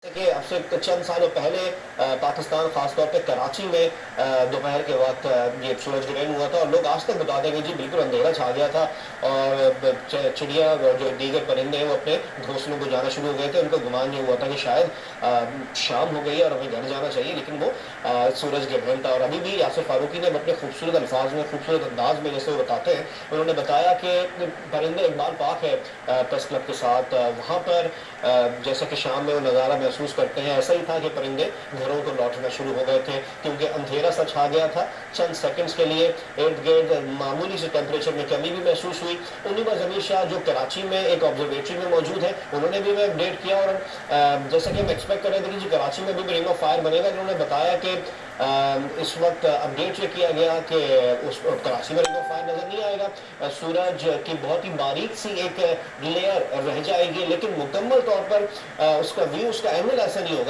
कि अब से चंद सालों पहले पाकिस्तान खासतौर पे कराची में दोपहर के वक्त ये सूरज ग्रहण हुआ था और लोग आज तक बता देंगे जी बिल्कुल अंधेरा छा गया था और चिड़िया जो दीगर परिंदे हैं वो अपने घोंसलों को जाना शुरू हो गए थे। उनको गुमान ये हुआ था कि शायद शाम हो गई है और हमें घर जाना चाहिए, लेकिन वो सूरज ग्रहण था। और अभी भी यासिर फारूकी ने अपने खूबसूरत अल्फाज में, खूबसूरत अंदाज में जैसे वो बताते हैं, उन्होंने बताया कि परिंदे इकबाल पार्क है प्रेस क्लब के साथ, वहाँ पर जैसा कि शाम में वो नज़ारा महसूस करते हैं, ऐसा ही था कि परिंदे घरों को लौटना शुरू हो गए थे क्योंकि अंधेरा सा छा गया था। चंद सेकंड्स के लिए इर्द गिर्द मामूली से टेम्परेचर में कमी भी महसूस हुई। उन्हीं पर जमीर शाह जो कराची में एक ऑब्जर्वेटरी में मौजूद है, उन्होंने भी मैं अपडेट किया और जैसा कि हम एक्सपेक्ट कर रहे थे कि कराची में भी रिंग ऑफ फायर बनेगा, उन्होंने बताया कि इस वक्त अपडेट ये किया गया कि उस कराची में रिंग ऑफ फायर नजर नहीं आएगा। सूरज की बहुत ही बारीक सी एक लेयर रह जाएगी, लेकिन मुकम्मल तौर पर उसका व्यू, उसका एंगल ऐसा नहीं होगा।